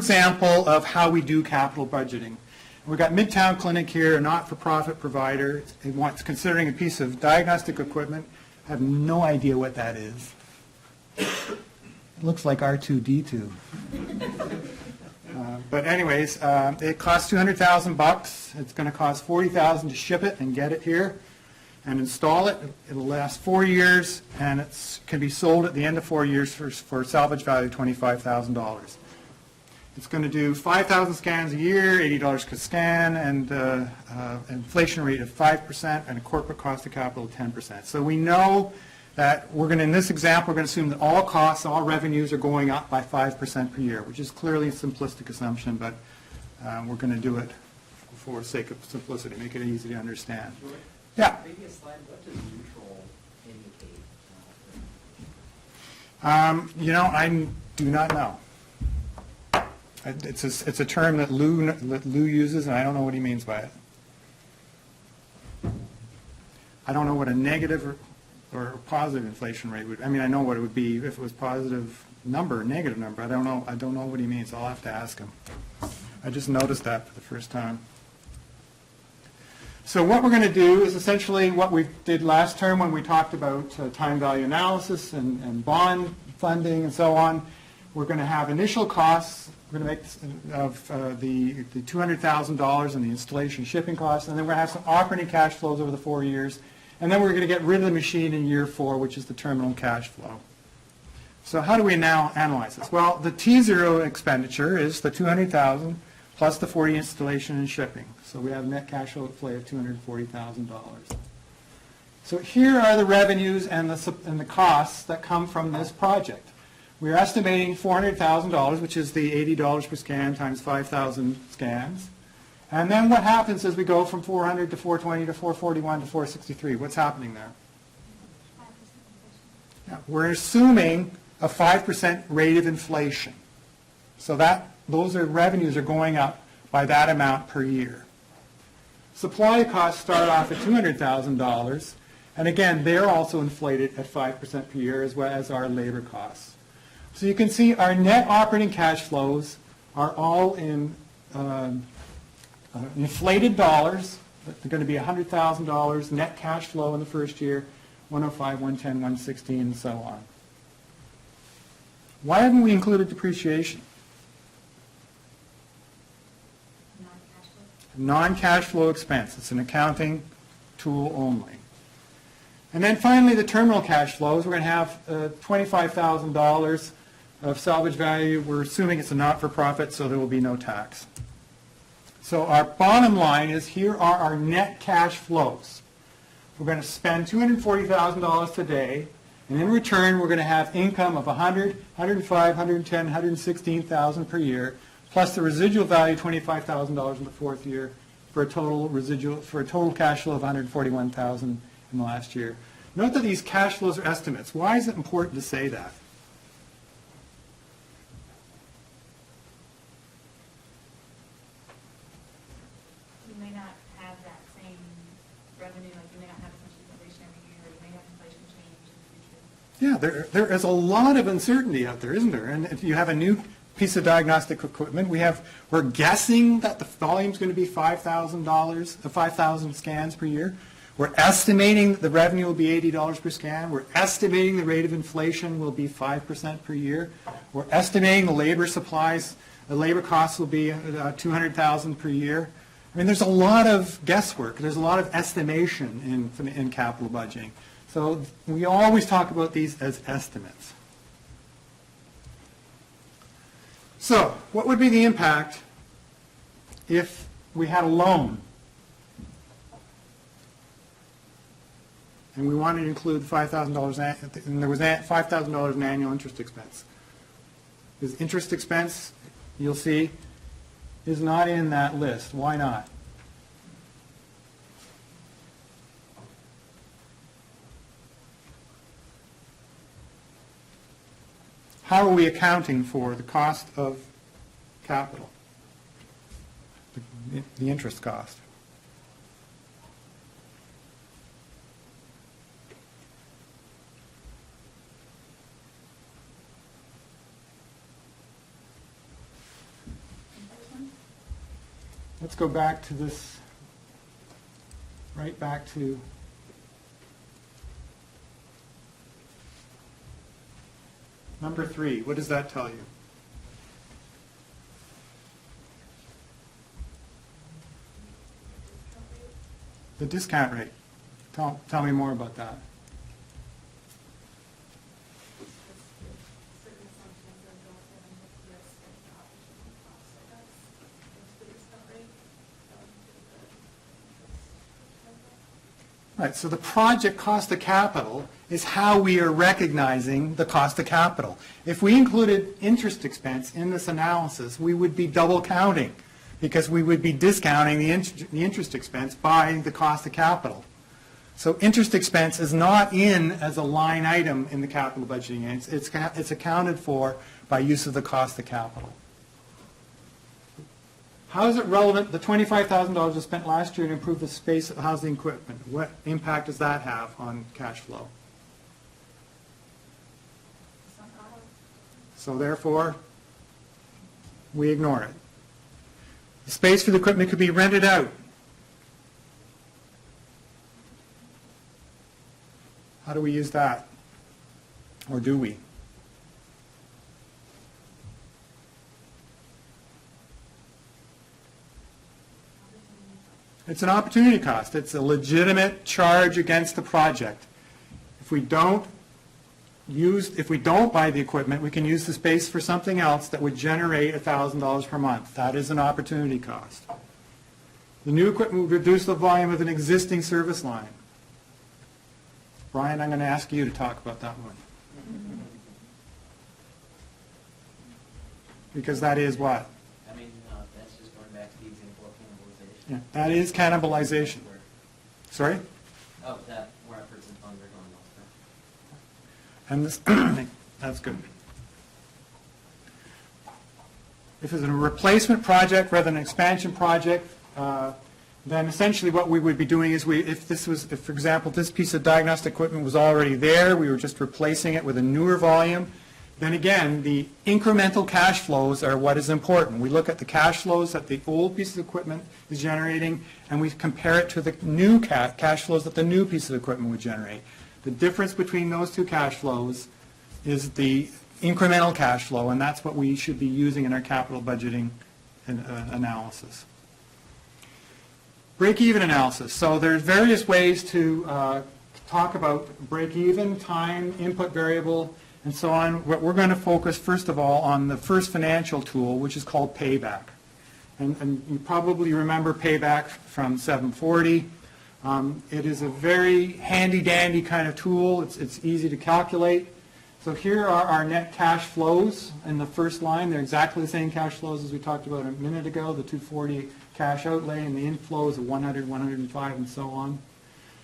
simple example of how we do capital budgeting. We've got Midtown Clinic here, a not-for-profit provider. It's considering a piece of diagnostic equipment. I have no idea what that is. It looks like R2-D2. But anyways, it costs $200,000. It's going to cost $40,000 to ship it and get it here and install it. It'll last 4 years, and it can be sold at the end of 4 years for a salvage value of $25,000. It's going to do 5,000 scans a year, $80 per scan, and inflation rate of 5% and a corporate cost of capital of 10%. So we know that we're going to, in this example, we're going to assume that all costs, all revenues are going up by 5% per year, which is clearly a simplistic assumption, but we're going to do it for the sake of simplicity, make it easy to understand. Yeah? Previous slide, what does neutral indicate? You know, I do not know. It's a term that Lou uses, and I don't know what he means by it. I don't know what a negative or positive inflation rate would. I mean, I know what it would be if it was positive number or negative number. I don't know what he means. I'll have to ask him. I just noticed that for the first time. So what we're going to do is essentially what we did last term when we talked about time value analysis and bond funding and so on. We're going to have initial costs. We're going to make of the $200,000 and the installation shipping costs, and then we're going to have some operating cash flows over the 4 years, and then we're going to get rid of the machine in year 4, which is the terminal cash flow. So how do we now analyze this? Well, the T0 expenditure is the $200,000 plus the 40 installation and shipping. So we have net cash outlay of $240,000. So here are the revenues and the costs that come from this project. We're estimating $400,000, which is the $80 per scan times 5,000 scans. And then what happens is we go from 400 to 420 to 441 to 463. What's happening there? Yeah, we're assuming a 5% rate of inflation. So those revenues are going up by that amount per year. Supply costs start off at $200,000. And again, they're also inflated at 5% per year, as well as our labor costs. So you can see our net operating cash flows are all in inflated dollars. They're going to be $100,000 net cash flow in the first year, 105, 110, 116, and so on. Why haven't we included depreciation? Non-cash flow expense. It's an accounting tool only. And then finally, the terminal cash flows. We're going to have $25,000 of salvage value. We're assuming it's a not-for-profit, so there will be no tax. So our bottom line is here are our net cash flows. We're going to spend $240,000 today, and in return, we're going to have income of $100, $105, $110, $116,000 per year, plus the residual value, $25,000 in the 4th year, for a total cash flow of $141,000 in the last year. Note that these cash flows are estimates. Why is it important to say that? You may not have that same revenue, like you may not have as much inflation every year, or you may have inflation change in the future. Yeah, there is a lot of uncertainty out there, isn't there? And if you have a new piece of diagnostic equipment, we're guessing that the volume is going to be $5,000 scans per year. We're estimating the revenue will be $80 per scan. We're estimating the rate of inflation will be 5% per year. We're estimating the labor supplies, the labor costs will be $200,000 per year. I mean, there's a lot of guesswork. There's a lot of estimation in capital budgeting. So we always talk about these as estimates. So what would be the impact if we had a loan and we wanted to include $5,000 and there was $5,000 in annual interest expense? This interest expense, you'll see, is not in that list. Why not? How are we accounting for the cost of capital, the interest cost? let's go back to this, right back to number 3. What does that tell you? The discount rate. Tell me more about that. Certain assumptions are built in with risk and opportunity costs, so that's the discount rate. Right, so the project cost of capital is how we are recognizing the cost of capital. If we included interest expense in this analysis, we would be double counting because we would be discounting the interest expense by the cost of capital. So interest expense is not in as a line item in the capital budgeting. It's accounted for by use of the cost of capital. How is it relevant? The $25,000 was spent last year to improve the space of housing equipment. What impact does that have on cash flow? So therefore, we ignore it. The space for the equipment could be rented out. How do we use that? Or do we? It's an opportunity cost. It's a legitimate charge against the project. If we don't buy the equipment, we can use the space for something else that would generate $1,000 per month. That is an opportunity cost. The new equipment would reduce the volume of an existing service line. Brian, I'm going to ask you to talk about that one. Because that is what? I mean, that's just going back to the example of cannibalization. Yeah, that is cannibalization. Sorry? Oh, that, where efforts and funds are going elsewhere. And this, that's good. If it's a replacement project rather than an expansion project, then essentially what we would be doing is if, for example, this piece of diagnostic equipment was already there, we were just replacing it with a newer volume, then again, the incremental cash flows are what is important. We look at the cash flows that the old piece of equipment is generating, and we compare it to the new cash flows that the new piece of equipment would generate. The difference between those two cash flows is the incremental cash flow, and that's what we should be using in our capital budgeting analysis. Break-even analysis. So there's various ways to talk about break-even, time, input variable, and so on. We're going to focus, first of all, on the first financial tool, which is called payback. And you probably remember payback from 740. It is a very handy-dandy kind of tool. It's easy to calculate. So here are our net cash flows in the first line. They're exactly the same cash flows as we talked about a minute ago, the 240 cash outlay and the inflows of 100, 105, and so on.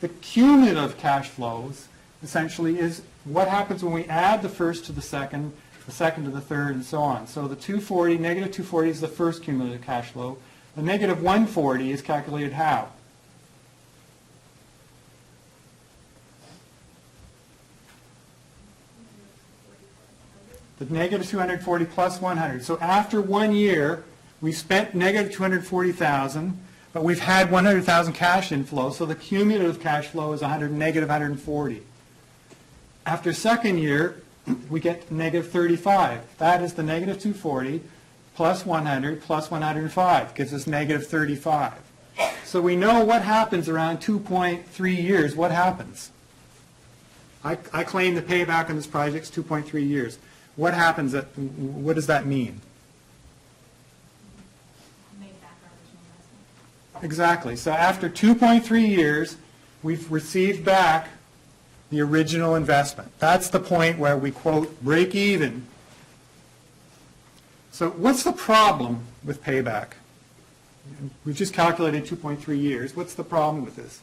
The cumulative cash flows essentially is what happens when we add the first to the second to the third, and so on. So the 240, negative 240 is the first cumulative cash flow. The negative 140 is calculated how? The negative 240 plus 100. So after 1 year, we spent negative 240,000, but we've had 100,000 cash inflow, so the cumulative cash flow is negative 140. After second year, we get negative 35. That is the negative 240 plus 100 plus 105 gives us negative 35. So we know what happens around 2.3 years. What happens? I claim the payback on this project is 2.3 years. What happens? What does that mean? Make back our original investment. Exactly. So after 2.3 years, we've received back the original investment. That's the point where we quote break even. So what's the problem with payback? We've just calculated 2.3 years. What's the problem with this?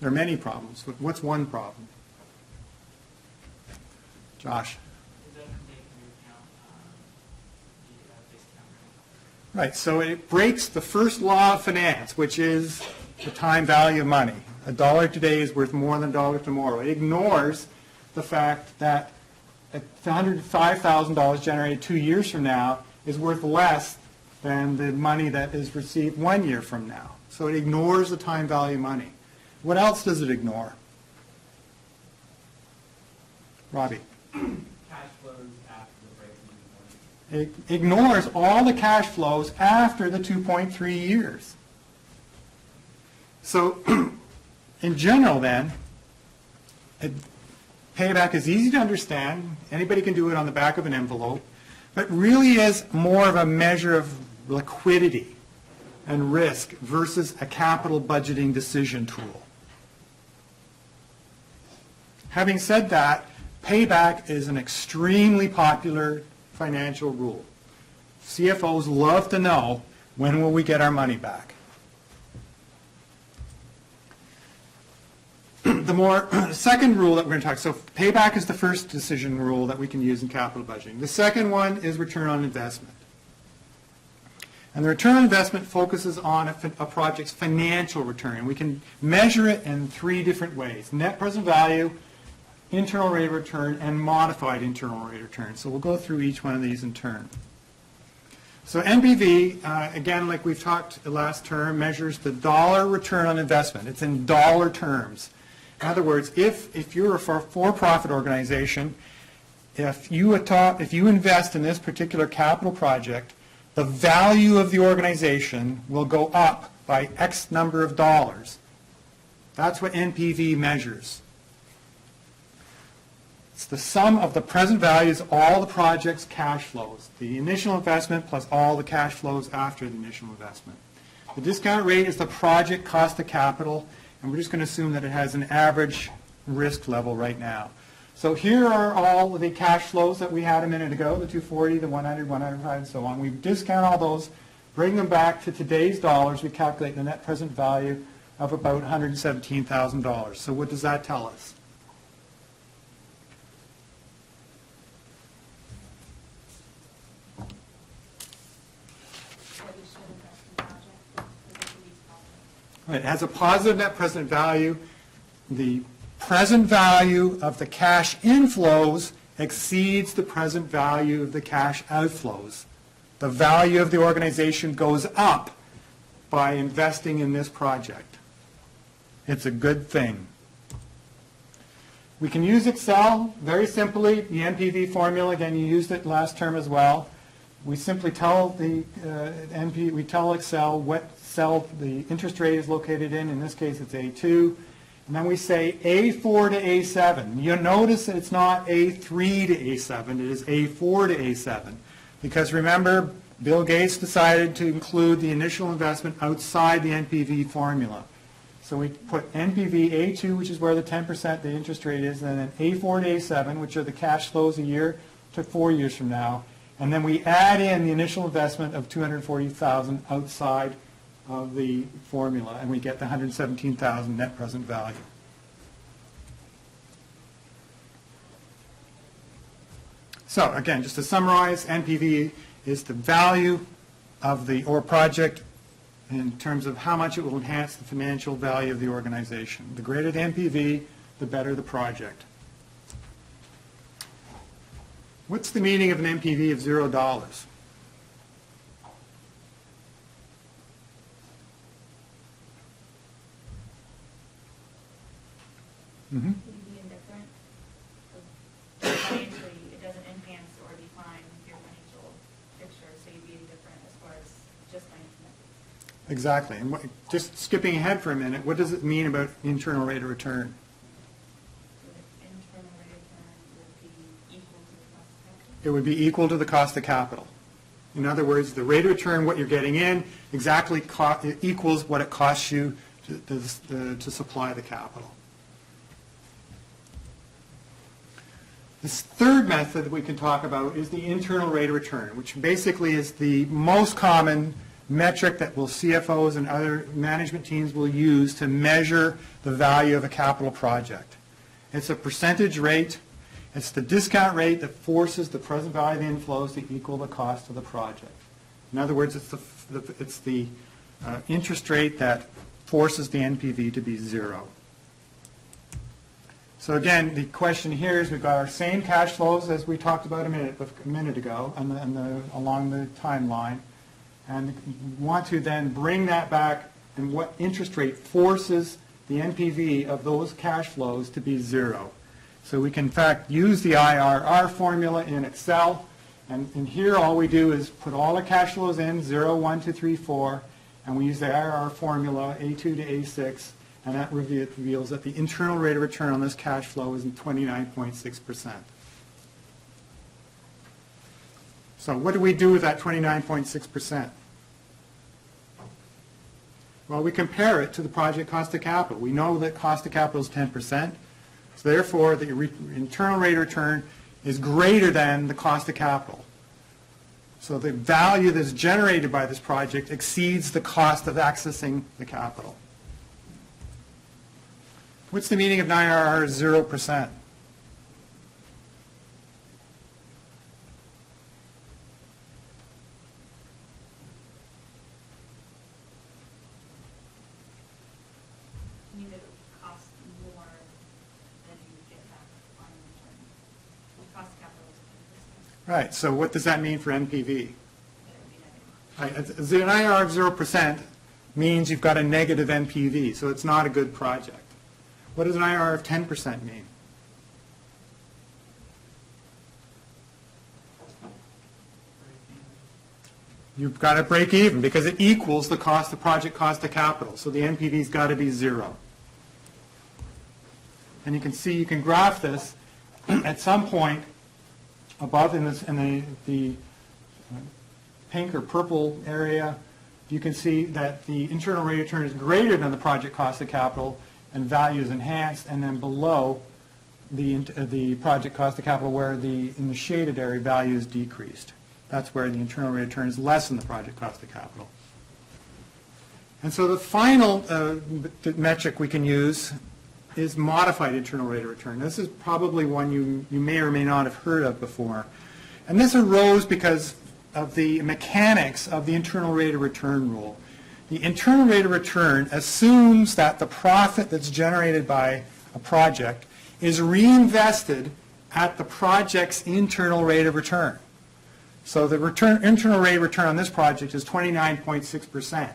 There are many problems, but what's one problem? Josh? It doesn't take into account the discount rate. Right, so it breaks the first law of finance, which is the time value of money. $1 today is worth more than $1 tomorrow. It ignores the fact that $105,000 generated 2 years from now is worth less than the money that is received 1 year from now. So it ignores the time value money. What else does it ignore? Robbie? Cash flows after the break-even point. It ignores all the cash flows after the 2.3 years. So in general then, payback is easy to understand. Anybody can do it on the back of an envelope, but really is more of a measure of liquidity and risk versus a capital budgeting decision tool. Having said that, payback is an extremely popular financial rule. CFOs love to know, when will we get our money back? The second rule that we're going to talk, so payback is the first decision rule that we can use in capital budgeting. The second one is return on investment. And the return on investment focuses on a project's financial return. We can measure it in 3 different ways: net present value, internal rate of return, and modified internal rate of return. So we'll go through each one of these in turn. So NPV, again, like we've talked last term, measures the dollar return on investment. It's in dollar terms. In other words, if you're a for-profit organization, if you invest in this particular capital project, the value of the organization will go up by X number of dollars. That's what NPV measures. It's the sum of the present values of all the project's cash flows, the initial investment plus all the cash flows after the initial investment. The discount rate is the project cost of capital, and we're just going to assume that it has an average risk level right now. So here are all of the cash flows that we had a minute ago, the 240, the 100, 105, and so on. We discount all those, bring them back to today's dollars. We calculate the net present value of about $117,000. So what does that tell us? It has a positive net present value. The present value of the cash inflows exceeds the present value of the cash outflows. The value of the organization goes up by investing in this project. It's a good thing. We can use Excel very simply. The NPV formula, again, you used it last term as well. We simply tell we tell Excel what cell the interest rate is located in. In this case, it's A2. And then we say A4 to A7. You'll notice that it's not A3 to A7. It is A4 to A7. Because remember, Bill Gates decided to include the initial investment outside the NPV formula. So we put NPV A2, which is where the 10% the interest rate is, and then A4 to A7, which are the cash flows a year to 4 years from now. And then we add in the initial investment of $240,000 outside of the formula, and we get the $117,000 net present value. So again, just to summarize, NPV is the value of the project in terms of how much it will enhance the financial value of the organization. The greater the NPV, the better the project. What's the meaning of an NPV of $0? Mm-hmm. Would you be indifferent? Financially, it doesn't enhance or define your financial picture, so you'd be indifferent as far as just financial. Exactly. And just skipping ahead for a minute, what does it mean about internal rate of return? Internal rate of return would be equal to the cost of capital. It would be equal to the cost of capital. In other words, the rate of return, what you're getting in, exactly equals what it costs you to supply the capital. This third method that we can talk about is the internal rate of return, which basically is the most common metric that CFOs and other management teams will use to measure the value of a capital project. It's a percentage rate. It's the discount rate that forces the present value of the inflows to equal the cost of the project. In other words, it's the interest rate that forces the NPV to be 0. So again, the question here is we've got our same cash flows as we talked about a minute ago along the timeline. And we want to then bring that back, and what interest rate forces the NPV of those cash flows to be zero. So we can in fact use the IRR formula in Excel, and here all we do is put all the cash flows in, 0, 1, 2, 3, 4, and we use the IRR formula, A2 to A6, and that reveals that the internal rate of return on this cash flow is 29.6%. So what do we do with that 29.6%? Well, we compare it to the project cost of capital. We know that cost of capital is 10%, so therefore the internal rate of return is greater than the cost of capital. So the value that's generated by this project exceeds the cost of accessing the capital. What's the meaning of an IRR 0%? You mean that it would cost more than you would get back on return. The cost of capital is 10%. Right, so what does that mean for NPV? That would be negative. Right, an IRR of 0% means you've got a negative NPV, so it's not a good project. What does an IRR of 10% mean? You've got to break even because it equals the cost of project cost of capital, so the NPV's got to be 0. And you can see, you can graph this at some point above in the pink or purple area. You can see that the internal rate of return is greater than the project cost of capital, and value is enhanced, and then below the project cost of capital, where in the shaded area value is decreased. That's where the internal rate of return is less than the project cost of capital. And so the final metric we can use is modified internal rate of return. This is probably one you may or may not have heard of before. And this arose because of the mechanics of the internal rate of return rule. The internal rate of return assumes that the profit that's generated by a project is reinvested at the project's internal rate of return. So the internal rate of return on this project is 29.6%.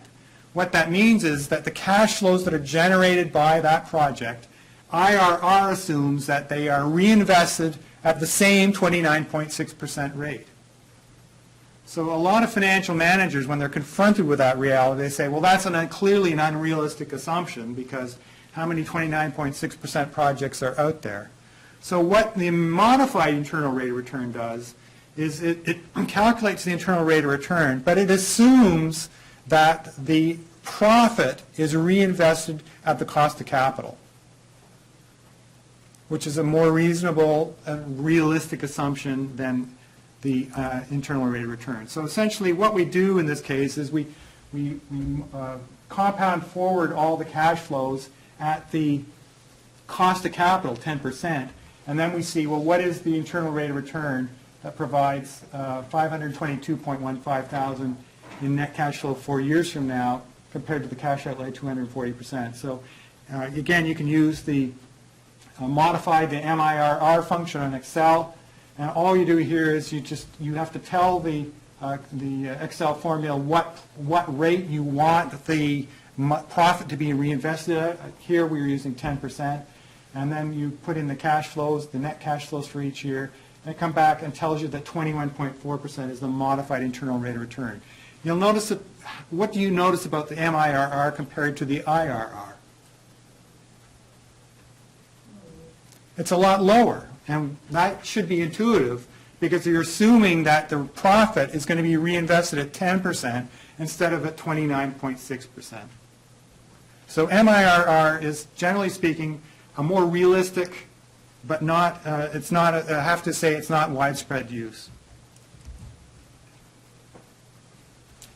What that means is that the cash flows that are generated by that project, IRR assumes that they are reinvested at the same 29.6% rate. So a lot of financial managers, when they're confronted with that reality, they say, well, that's clearly an unrealistic assumption, because how many 29.6% projects are out there? So what the modified internal rate of return does is it calculates the internal rate of return, but it assumes that the profit is reinvested at the cost of capital, which is a more reasonable and realistic assumption than the internal rate of return. So essentially what we do in this case is we compound forward all the cash flows at the cost of capital, 10%, and then we see, well, what is the internal rate of return that provides 522.15 thousand in net cash flow 4 years from now compared to the cash outlay 240%. So again, you can use the modify the MIRR function on Excel, and all you do here is you have to tell the Excel formula what rate you want the profit to be reinvested at. Here we're using 10%, and then you put in the cash flows, the net cash flows for each year, and it comes back and tells you that 21.4% is the modified internal rate of return. You'll notice that, what do you notice about the MIRR compared to the IRR? It's a lot lower, and that should be intuitive because you're assuming that the profit is going to be reinvested at 10% instead of at 29.6%. So MIRR is, generally speaking, a more realistic, but not, it's not, I have to say, it's not widespread use.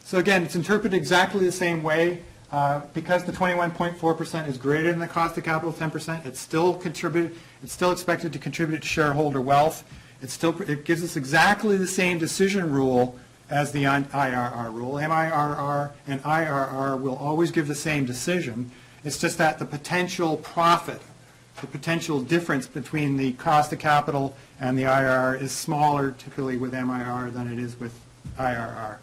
So again, it's interpreted exactly the same way. Because the 21.4% is greater than the cost of capital, 10%, it's still expected to contribute to shareholder wealth. It gives us exactly the same decision rule as the IRR rule. MIRR and IRR will always give the same decision. It's just that the potential profit the potential difference between the cost of capital and the IRR is smaller typically with MIR than it is with IRR.